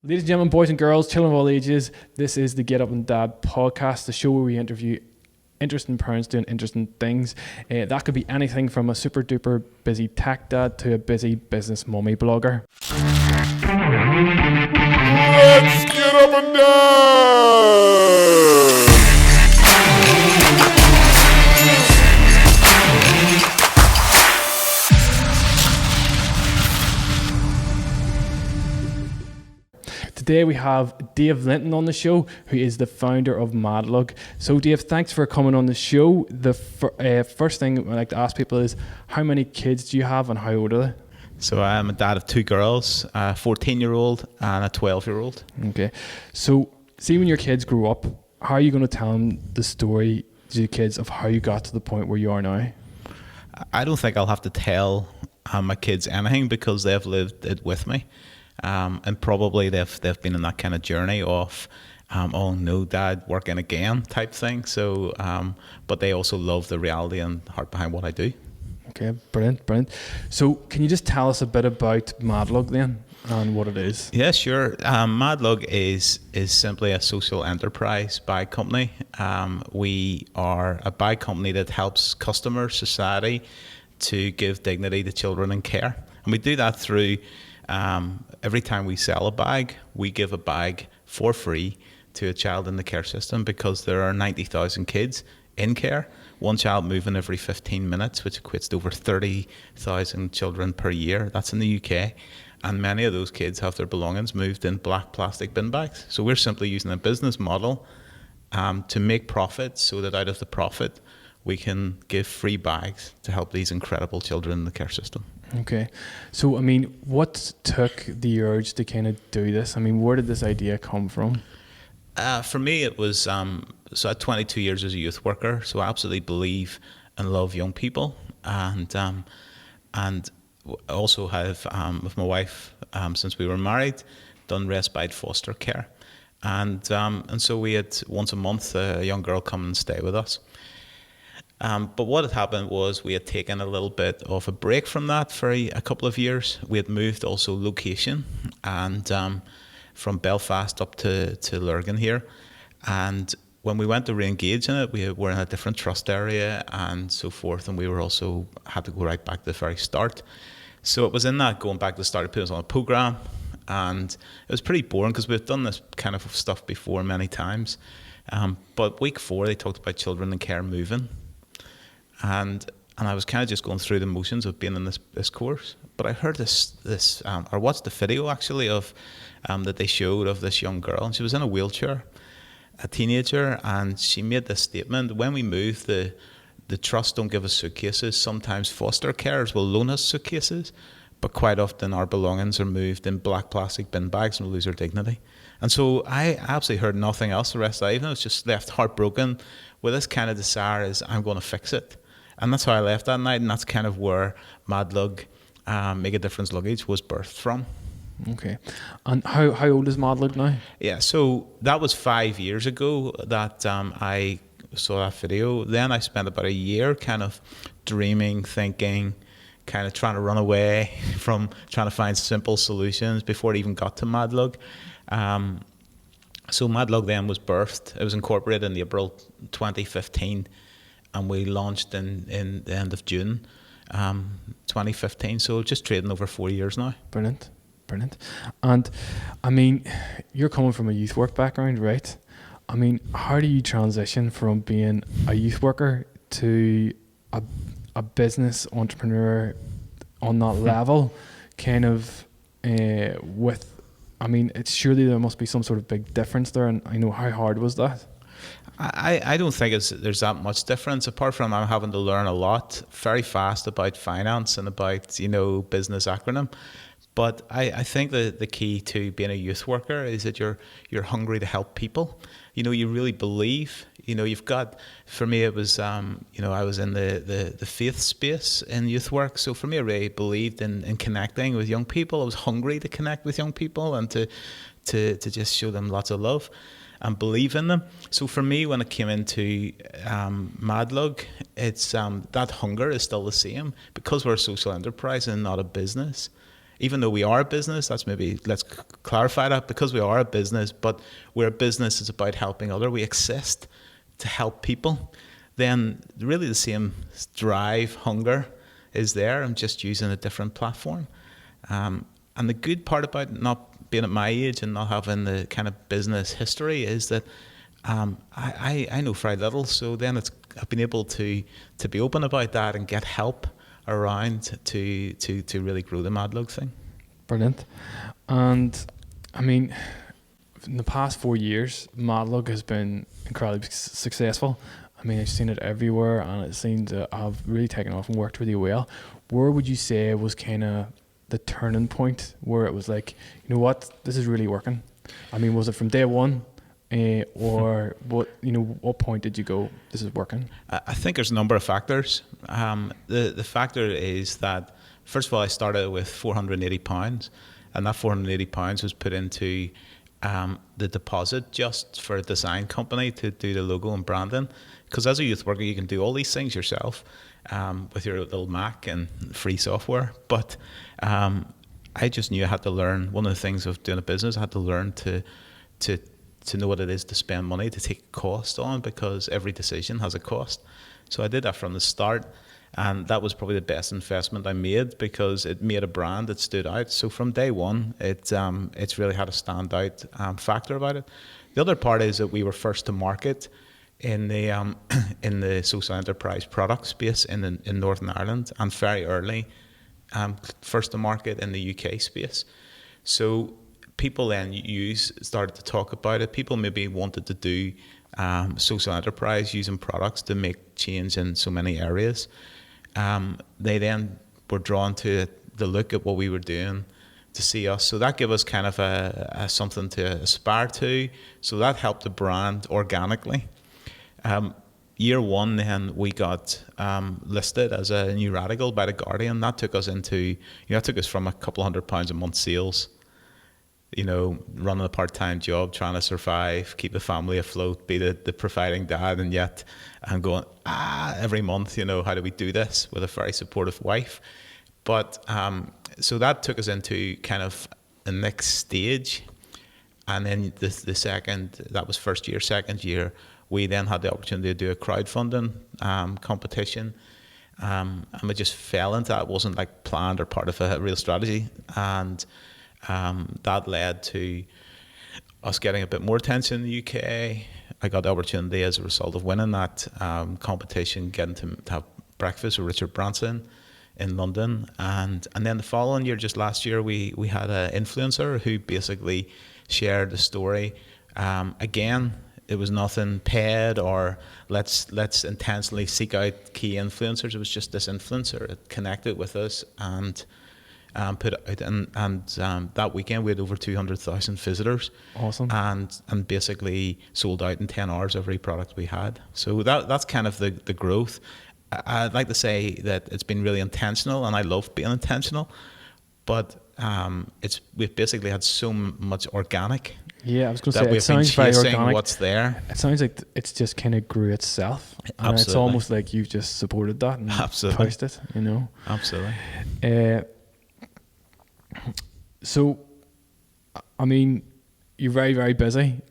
Ladies and gentlemen, boys and girls, children of all ages, this is the Get Up and Dad podcast, the show where we interview interesting parents doing interesting things. That could be anything from a super duper busy tech dad to a busy business mummy blogger. Let's get up and dance! Today we have Dave Linton on the show, who is the founder of Madlug. So Dave, thanks for coming on the show. The first thing I like to ask people is, how many kids do you have and how old are they? So I'm a dad of two girls, a 14-year-old and a 12-year-old. Okay. So see, when your kids grow up, how are you going to tell them the story to the kids of how you got to the point where you are now? I don't think I'll have to tell my kids anything because they've lived it with me. And probably they've been in that kind of journey of, oh no, Dad, working again type thing. So, but they also love the reality and heart behind what I do. Okay, brilliant. So can you just tell us a bit about Madlug then and what it is? Yeah, sure. Madlug is simply a social enterprise bag company. We are a bag company that helps customer society to give dignity to children in care. And we do that through every time we sell a bag, we give a bag for free to a child in the care system because there are 90,000 kids in care. One child moving every 15 minutes, which equates to over 30,000 children per year. That's in the UK. And many of those kids have their belongings moved in black plastic bin bags. So we're simply using a business model to make profit so that out of the profit, we can give free bags to help these incredible children in the care system. Okay. So, I mean, what took the urge to kind of do this? I mean, where did this idea come from? For me, it was, so I had 22 years as a youth worker, so I absolutely believe and love young people. And also have, with my wife, since we were married, done respite foster care. And so we had once a month a young girl come and stay with us. But what had happened was we had taken a little bit of a break from that for a couple of years. We had moved also location and from Belfast up to Lurgan here. And when we went to re-engage in it, we were in a different trust area and so forth. And we were also had to go right back to the very start. So it was in that going back to the start, it put us on a program. And it was pretty boring because we've done this kind of stuff before many times. But week 4, they talked about children in care moving. And I was kind of just going through the motions of being in this course, but I heard this or watched the video actually of that they showed of this young girl, and she was in a wheelchair, a teenager, and she made this statement: when we move, the trust don't give us suitcases. Sometimes foster carers will loan us suitcases, but quite often our belongings are moved in black plastic bin bags and we lose our dignity. And so I absolutely heard nothing else the rest of the evening. I was just left heartbroken with this kind of desire is I'm going to fix it. And that's how I left that night, and that's kind of where Madlug, Make a Difference Luggage, was birthed from. Okay. And how old is Madlug now? Yeah, so that was 5 years ago that I saw that video. Then I spent about a year kind of dreaming, thinking, kind of trying to run away from trying to find simple solutions before it even got to Madlug. So Madlug then was birthed. It was incorporated in April 2015. And we launched in the end of June 2015. So just trading over 4 years now. Brilliant. And I mean, you're coming from a youth work background, right? I mean, how do you transition from being a youth worker to a business entrepreneur on that level? Kind of with, I mean, it's surely there must be some sort of big difference there. And I know, how hard was that? I don't think there's that much difference, apart from I'm having to learn a lot very fast about finance and about, business acronym. But I think the key to being a youth worker is that you're hungry to help people. You really believe. You've got, for me it was, I was in the faith space in youth work. So for me, I really believed in connecting with young people. I was hungry to connect with young people and to just show them lots of love and believe in them. So for me, when it came into Madlug, it's that hunger is still the same because we're a social enterprise and not a business. even though we are a business, that's maybe, let's clarify that, because we are a business, but we're a business is about helping other. We exist to help people. Then really the same drive, hunger is there. I'm just using a different platform. And the good part about not being at my age and not having the kind of business history is that I know very little. So then I've been able to be open about that and get help around to really grow the Madlug thing. Brilliant. And I mean, in the past 4 years, Madlug has been incredibly successful. I mean, I've seen it everywhere, and it seemed to have really taken off and worked really well. Where would you say was kind of the turning point where it was like, you know what, this is really working? I mean, was it from day one, or what point did you go, this is working? I think there's a number of factors. The factor is that, first of all, I started with £480, and that £480 was put into the deposit just for a design company to do the logo and branding. Because as a youth worker, you can do all these things yourself with your little Mac and free software. But I just knew I had to learn. One of the things of doing a business, I had to learn to know what it is to spend money, to take cost on, because every decision has a cost. So I did that from the start. And that was probably the best investment I made, because it made a brand that stood out. So from day one, it's really had a standout factor about it. The other part is that we were first to market in the social enterprise product space in Northern Ireland, and very early, first to market in the UK space. So people then started to talk about it. People maybe wanted to do social enterprise using products to make change in so many areas. They then were drawn to the look at what we were doing, to see us. So that gave us kind of a something to aspire to. So that helped the brand organically. Year one, then we got listed as a new radical by the Guardian. That took us from a couple £100 a month sales, running a part-time job, trying to survive, keep the family afloat, be the providing dad, and yet I'm going, every month, how do we do this, with a very supportive wife. But so that took us into kind of the next stage. And then the second, that was first year. Second year, we then had the opportunity to do a crowdfunding competition. And we just fell into that. It wasn't like planned or part of a real strategy. And that led to us getting a bit more attention in the UK. I got the opportunity as a result of winning that competition, getting to have breakfast with Richard Branson in London. And then the following year, just last year, we had an influencer who basically shared the story. Again, it was nothing paid or let's intentionally seek out key influencers. It was just this influencer. It connected with us and put it out, and that weekend we had over 200,000 visitors. Awesome. And basically sold out in 10 hours every product we had. So that's kind of the growth. I'd like to say that it's been really intentional, and I love being intentional, but we've basically had so much organic. Yeah, I was going to that say, we've it sounds been very chasing organic. what's there. It sounds like it's just kind of grew itself. And Absolutely. it's almost like you've just supported that and Absolutely. pushed it, Absolutely. So, I mean, you're very, very busy.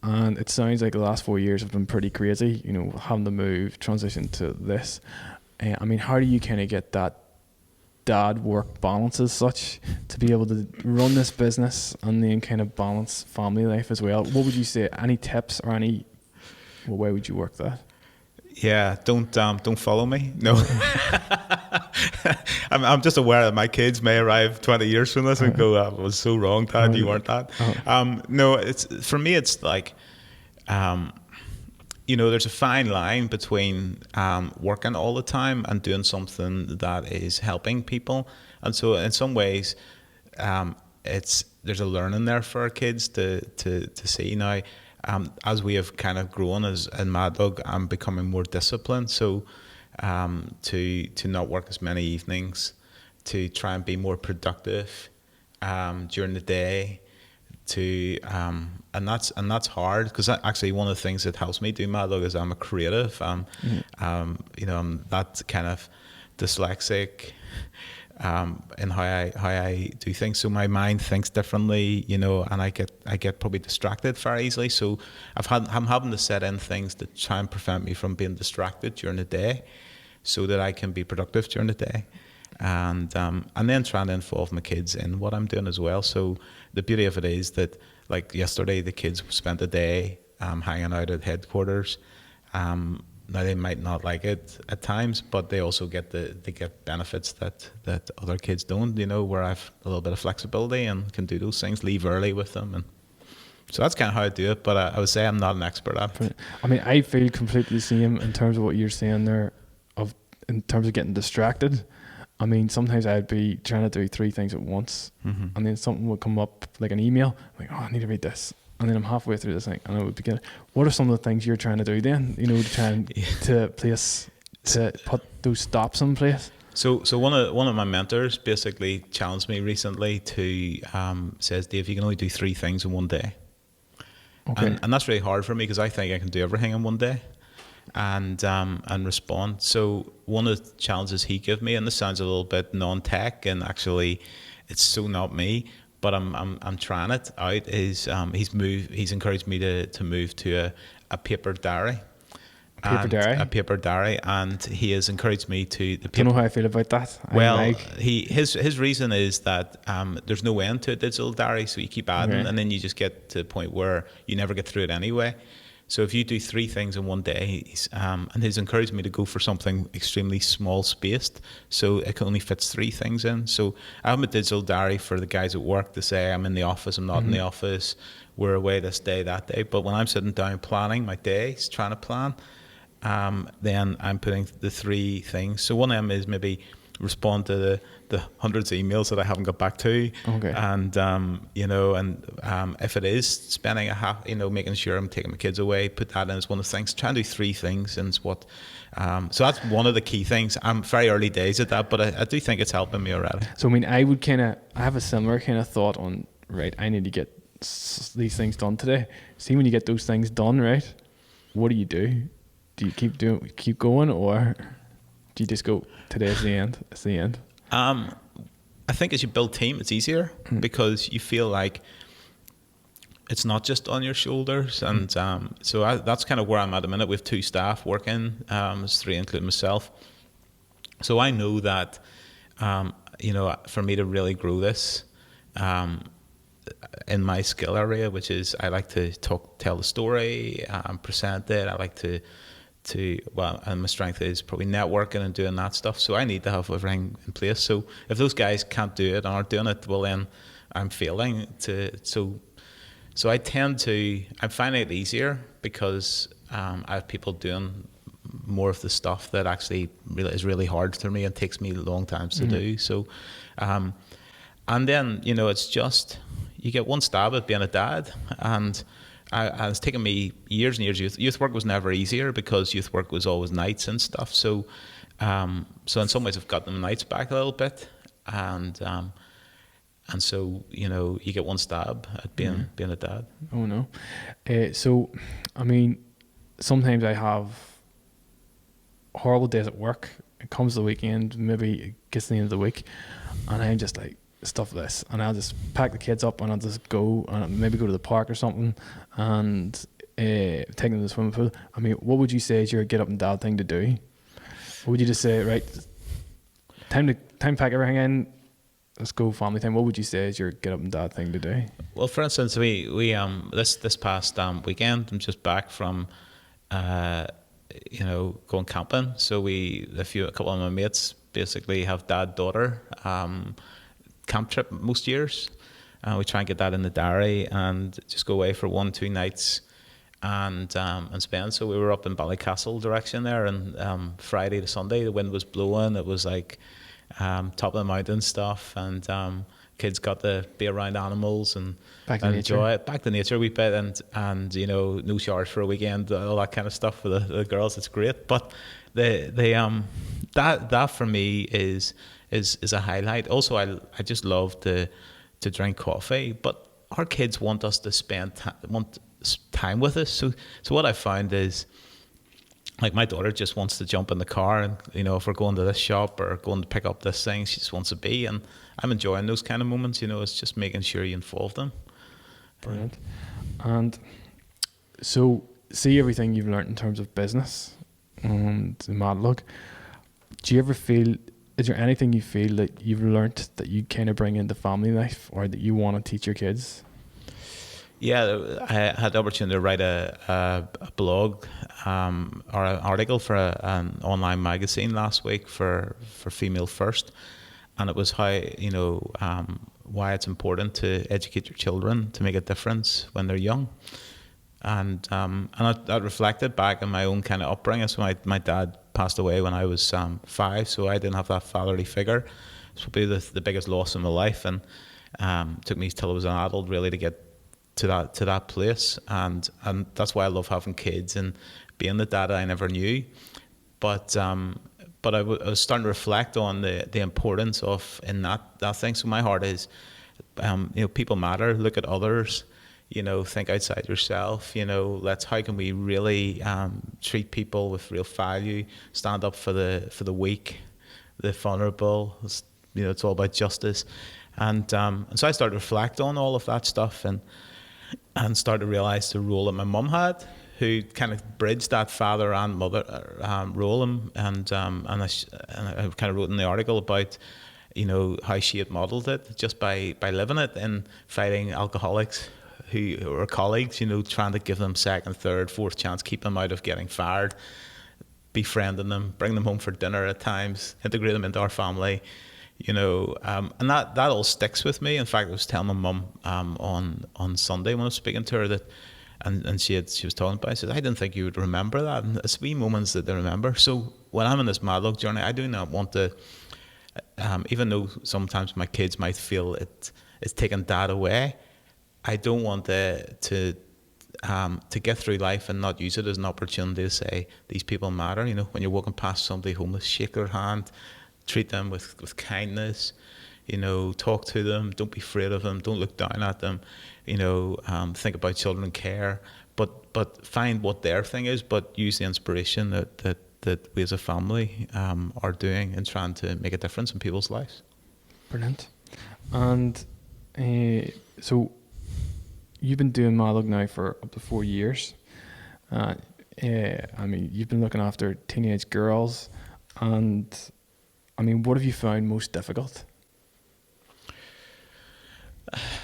And it sounds like the last 4 years have been pretty crazy, having to move, transition to this. I mean, how do you kind of get that dad work balance as such to be able to run this business and then kind of balance family life as well? What would you say? Any tips or what way would you work that? Yeah, don't follow me. No, I'm just aware that my kids may arrive 20 years from this and go, "I was so wrong, Dad. You weren't that." No, for me, it's like, there's a fine line between working all the time and doing something that is helping people. And so, in some ways, there's a learning there for our kids to see now. As we have kind of grown in Madlug, I'm becoming more disciplined. So to not work as many evenings, to try and be more productive during the day, and that's hard, because actually one of the things that helps me do Madlug is I'm a creative. I'm that kind of dyslexic, in how I do things. So my mind thinks differently, you know, and I get probably distracted very easily. So I'm having to set in things that try and prevent me from being distracted during the day, so that I can be productive during the day. And then trying to involve my kids in what I'm doing as well. So the beauty of it is that, like yesterday, the kids spent a day hanging out at headquarters. Now they might not like it at times, but they also get benefits that other kids don't. You know, where I've a little bit of flexibility and can do those things, leave early with them, and so that's kind of how I do it. But I would say I'm not an expert at it. I mean, I feel completely the same in terms of what you're saying there, in terms of getting distracted. I mean, sometimes I'd be trying to do 3 things at once, and then something would come up, like an email. I'm like, oh, I need to read this. And then I'm halfway through this thing, and I would begin. What are some of the things you're trying to do then? You know, to try and to put those stops in place. So one of my mentors basically challenged me recently to says, Dave, you can only do 3 things in one day. Okay. And that's really hard for me, because I think I can do everything in one day, and respond. So one of the challenges he gave me, and this sounds a little bit non-tech, and actually it's so not me, but I'm trying it out, is he's encouraged me to move to a paper diary. A paper diary, and he has encouraged me to. Do you know how I feel about that? His reason is that there's no end to a digital diary, so you keep adding, and then you just get to the point where you never get through it anyway. So if you do 3 things in one day, and he's encouraged me to go for something extremely small spaced, so it only fits 3 things in. So I have a digital diary for the guys at work to say I'm in the office, I'm not in the office, we're away this day, that day. But when I'm sitting down planning my days, trying to plan, then I'm putting the 3 things. So one of them is maybe respond to the hundreds of emails that I haven't got back to. Okay. And, if it is spending making sure I'm taking my kids away, put that in as one of the things. Try and do 3 things, and it's what. So that's one of the key things. I'm very early days at that, but I do think it's helping me already. So, I mean, I have a similar kind of thought on, right, I need to get these things done today. See, when you get those things done, right, what do? Do you keep going, or do you just go, today's the end? It's the end. I think as you build team, it's easier because you feel like it's not just on your shoulders, and that's kind of where I'm at the minute. We have 2 staff working, there's 3 including myself. So I know that for me to really grow this in my skill area, which is I like to tell the story, present it. I like to and my strength is probably networking and doing that stuff. So I need to have everything in place. So if those guys can't do it and aren't doing it, well, then I'm failing so I'm finding it easier because I have people doing more of the stuff that actually is really hard for me and takes me long times to do. So, and then, it's just, you get one stab at being a dad, and it's taken me years and years. Youth work was never easier because youth work was always nights and stuff. So in some ways I've got the nights back a little bit, and so you get one stab at being a dad. Oh no. So I mean, sometimes I have horrible days at work. It comes the weekend, maybe it gets to the end of the week, and I'm just like, stuff this, and I'll just pack the kids up and I'll just go and maybe go to the park or something and take them to the swimming pool. I mean, what would you say is your get up and dad thing to do? Or would you just say, right, time to pack everything in, let's go family time? What would you say is your get up and dad thing to do? Well, for instance, we this past weekend, I'm just back from going camping. So a couple of my mates basically have dad-daughter camp trip most years. We try and get that in the diary and just go away for 1-2 nights and spend. So we were up in Ballycastle direction there, and Friday to Sunday the wind was blowing. It was like top of the mountain stuff, and kids got to be around animals and enjoy it. Back to nature a wee bit, and no showers for a weekend, all that kind of stuff for the girls. It's great, but that for me is a highlight. Also, I just love to drink coffee, but our kids want us to spend time with us. So what I found is like my daughter just wants to jump in the car, and if we're going to this shop or going to pick up this thing, she just wants to be. And I'm enjoying those kind of moments. It's just making sure you involve them. Brilliant. And so, see everything you've learned in terms of business and Madlug. Do you ever feel? Is there anything you feel that you've learnt that you kind of bring into family life, or that you want to teach your kids? Yeah, I had the opportunity to write a blog or an article for an online magazine last week for Female First, and it was how why it's important to educate your children to make a difference when they're young, and I reflected back on my own kind of upbringing. So my dad passed away when I was 5, so I didn't have that fatherly figure. It's probably the biggest loss in my life, and took me till I was an adult really to get to that place, and that's why I love having kids and being the dad I never knew. But I was starting to reflect on the importance of in that thing. So my heart is, people matter. Look at others. Think outside yourself. How can we really treat people with real value? Stand up for the weak, the vulnerable. It's all about justice, and so I started to reflect on all of that stuff, and started to realize the role that my mum had, who kind of bridged that father and mother role, and I kind of wrote in the article about how she had modelled it just by living it and fighting alcoholics who were colleagues, trying to give them second, third, fourth chance, keep them out of getting fired, befriending them, bring them home for dinner at times, integrate them into our family. And that all sticks with me. In fact, I was telling my mum on Sunday when I was speaking to her that, and she was talking about it, I said, I didn't think you would remember that. And it's wee moments that they remember. So when I'm in this Madlug journey, I do not want to, even though sometimes my kids might feel it's taking dad away, I don't want to get through life and not use it as an opportunity to say these people matter. When you're walking past somebody homeless, shake their hand. Treat them with kindness, talk to them, don't be afraid of them, don't look down at them, think about children care, but find what their thing is, but use the inspiration that we as a family are doing and trying to make a difference in people's lives. Brilliant. And so you've been doing Madlug now for up to 4 years. You've been looking after teenage girls, and what have you found most difficult?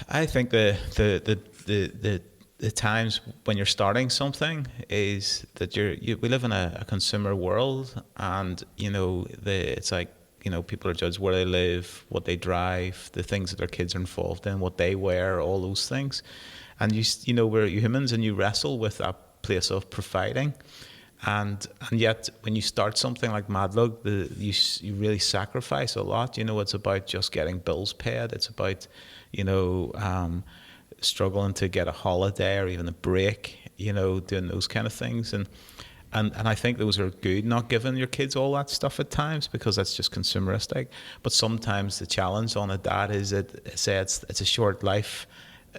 I think the times when you're starting something is that we live in a consumer world, and it's like people are judged where they live, what they drive, the things that their kids are involved in, what they wear, all those things, and we're humans, and you wrestle with that place of providing. And yet, when you start something like Madlug, you really sacrifice a lot. It's about just getting bills paid. It's about, struggling to get a holiday or even a break. Doing those kind of things. And I think those are good. Not giving your kids all that stuff at times, because that's just consumeristic. But sometimes the challenge on a dad is it's a short life.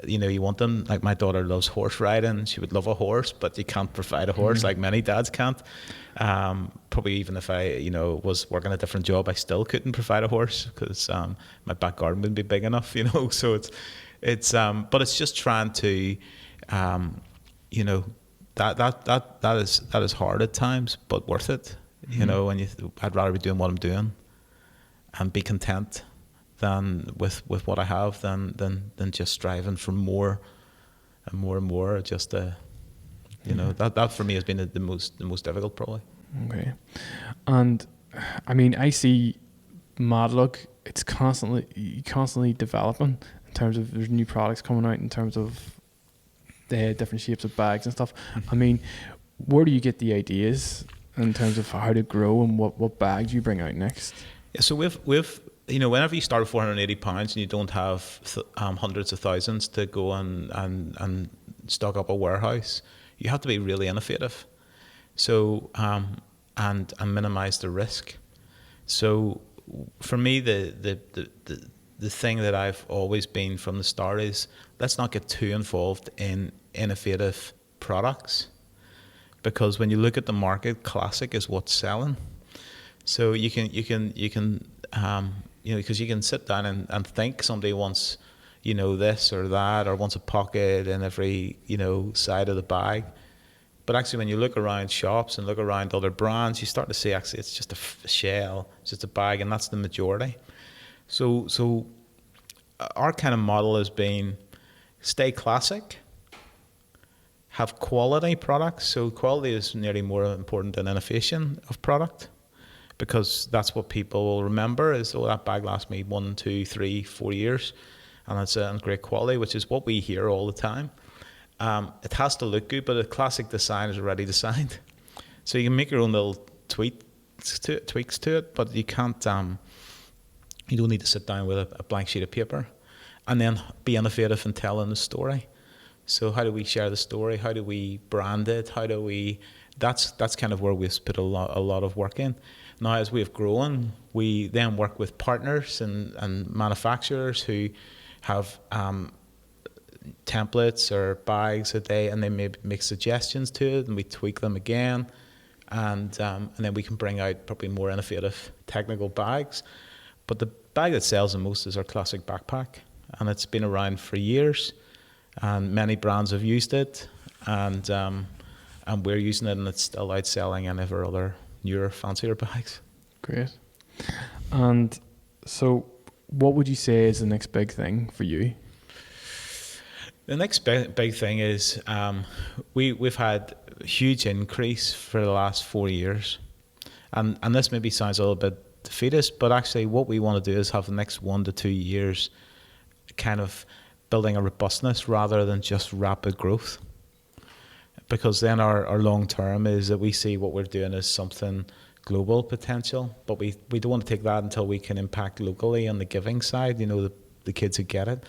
You want them, like my daughter loves horse riding. She would love a horse, but you can't provide a horse like many dads can't. Probably even if I, was working a different job, I still couldn't provide a horse, because my back garden wouldn't be big enough, So but it's just trying to, that is hard at times, but worth it. I'd rather be doing what I'm doing and be content than with what I have than just striving for more and more and more. Just that for me has been the most difficult, probably. Okay. And I see Madlug, it's constantly developing in terms of there's new products coming out in terms of the different shapes of bags and stuff. Where do you get the ideas in terms of how to grow, and what bags you bring out next? Yeah, so we've whenever you start with £480 and you don't have hundreds of thousands to go and stock up a warehouse, you have to be really innovative. So and minimize the risk. So for me, the thing that I've always been from the start is, let's not get too involved in innovative products. because when you look at the market, classic is what's selling. So you can because you can sit down and think somebody wants, this or that, or wants a pocket in every, side of the bag. But actually, when you look around shops and look around other brands, you start to see actually it's just a shell, it's just a bag, and that's the majority. So our kind of model has been stay classic, have quality products. So quality is nearly more important than innovation of product, because that's what people will remember is, oh, that bag lasts me 1, 2, 3, 4 years, and it's in great quality, which is what we hear all the time. It has to look good, but a classic design is already designed. So you can make your own little tweaks to it, but you can't. You don't need to sit down with a blank sheet of paper, and then be innovative in telling the story. So how do we share the story? How do we brand it? How do we? That's kind of where we've put a lot of work in. Now, as we have grown, we then work with partners and manufacturers who have templates or bags and they may make suggestions to it, and we tweak them again, and then we can bring out probably more innovative technical bags. But the bag that sells the most is our classic backpack, and it's been around for years, and many brands have used it, and we're using it, and it's still outselling any of our other newer, fancier bags. Great. And so, what would you say is the next big thing for you? The next big thing is we've had a huge increase for the last 4 years, and this maybe sounds a little bit defeatist, but actually what we want to do is have the next 1 to 2 years kind of building a robustness rather than just rapid growth, because then our long term is that we see what we're doing as something global potential, but we don't want to take that until we can impact locally on the giving side, the kids who get it.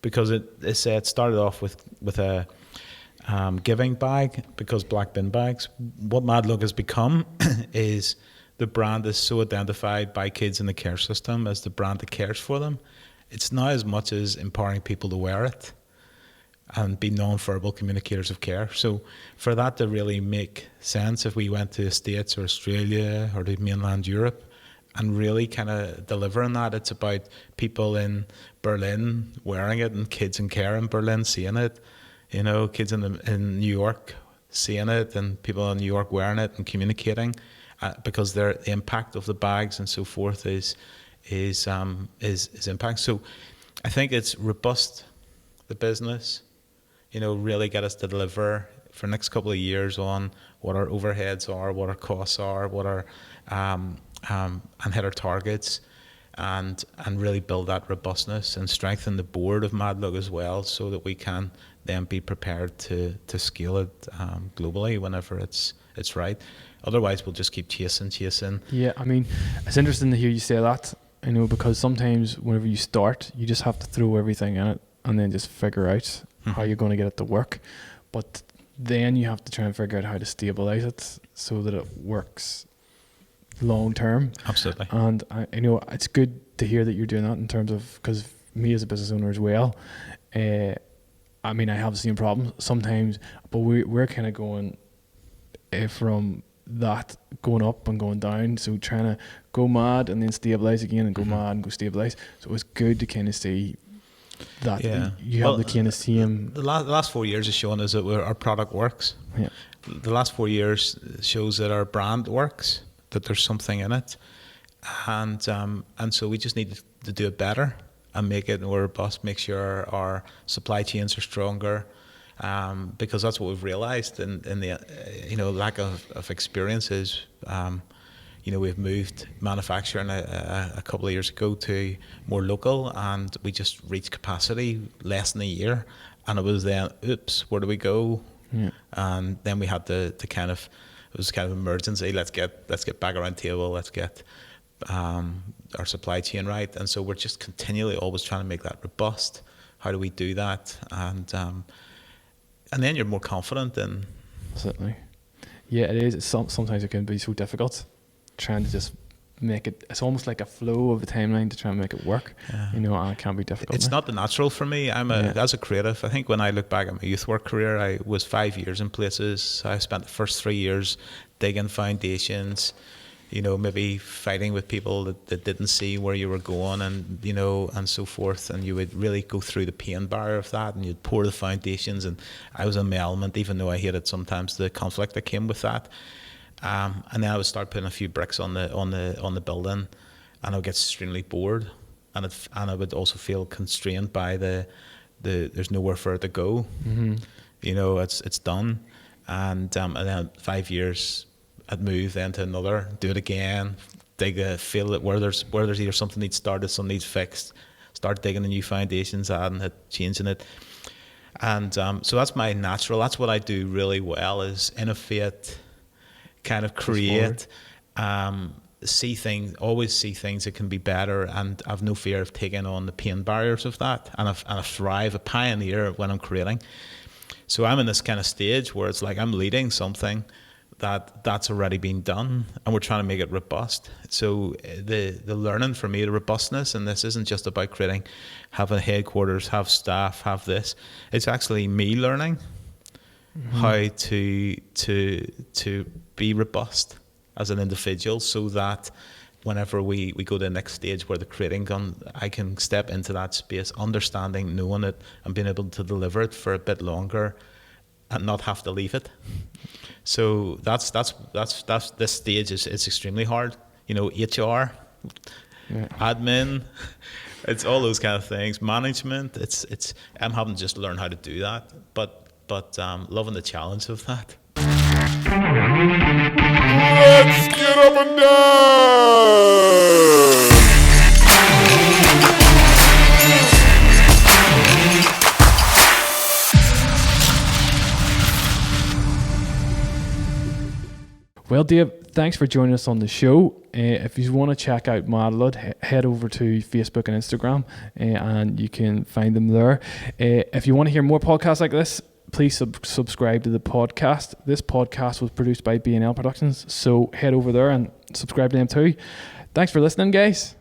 Because it started off with a giving bag, because black bin bags. What Madlug has become is the brand is so identified by kids in the care system as the brand that cares for them. It's now as much as empowering people to wear it and be non-verbal communicators of care. So for that to really make sense, if we went to the States or Australia or to mainland Europe, and really kind of delivering that, it's about people in Berlin wearing it and kids in care in Berlin seeing it, kids in New York seeing it and people in New York wearing it and communicating, because the impact of the bags and so forth is impact. So I think it's robust, the business, really get us to deliver for the next couple of years on what our overheads are, what our costs are, what our and hit our targets, and really build that robustness and strengthen the board of Madlug as well, so that we can then be prepared to scale it globally whenever it's right. Otherwise, we'll just keep chasing. Yeah, I mean, it's interesting to hear you say that, because sometimes whenever you start, you just have to throw everything in it and then just figure out how you're going to get it to work. But then you have to try and figure out how to stabilize it so that it works long term. Absolutely. And it's good to hear that you're doing that, in terms of, because me as a business owner as well, I have the same problem sometimes, but we're kind of going from that going up and going down, so trying to go mad and then stabilize again and go mad and go stabilize. So it's good to kind of see that you have the kind of same. The last 4 years has shown us that our product works. Yeah. The last 4 years shows that our brand works, that there's something in it, and so we just need to do it better and make it more robust, make sure our supply chains are stronger, because that's what we've realized in the lack of experiences. We've moved manufacturing a couple of years ago to more local, and we just reached capacity less than a year, and it was then, oops, where do we go? Yeah. And then we had to kind of, it was kind of emergency. Let's get back around the table. Let's get our supply chain right. And so we're just continually always trying to make that robust. How do we do that? And then you're more confident in. Certainly. Yeah, it is. Sometimes it can be so difficult trying to just make it. It's almost like a flow of a timeline to try and make it work. Yeah. You know, and it can be difficult. It's not the natural for me. As a creative, I think when I look back at my youth work career, I was 5 years in places. I spent the first 3 years digging foundations, you know, maybe fighting with people that didn't see where you were going, and, you know, and so forth. And you would really go through the pain barrier of that, and you'd pour the foundations. And I was in my element, even though I hated sometimes the conflict that came with that. And then I would start putting a few bricks on the building, and I would get extremely bored, and I would also feel constrained by the there's nowhere for it to go. Mm-hmm. You know, it's done, and then 5 years, I'd move then to another, do it again, feel it where there's either something needs started, something needs fixed, start digging the new foundations, adding it, changing it, and so that's my natural. That's what I do really well, is innovate, kind of create, always see things that can be better, and I've no fear of taking on the pain barriers of that, and I thrive, a pioneer when I'm creating. So I'm in this kind of stage where it's like I'm leading something that's already been done, and we're trying to make it robust. So the learning for me, the robustness, and this isn't just about creating, have a headquarters, have staff, have this. It's actually me learning how to be robust as an individual, so that whenever we go to the next stage where the creating done, I can step into that space, understanding, knowing it, and being able to deliver it for a bit longer and not have to leave it. So that's this stage is extremely hard. You know, HR, admin, it's all those kind of things. Management, it's I'm having to just learn how to do that, but loving the challenge of that. Let's get up and dance! Well, Dave, thanks for joining us on the show. If you want to check out Madlug, head over to Facebook and Instagram, and you can find them there. If you want to hear more podcasts like this, please subscribe to the podcast. This podcast was produced by B&L Productions, so head over there and subscribe to them too. Thanks for listening, guys.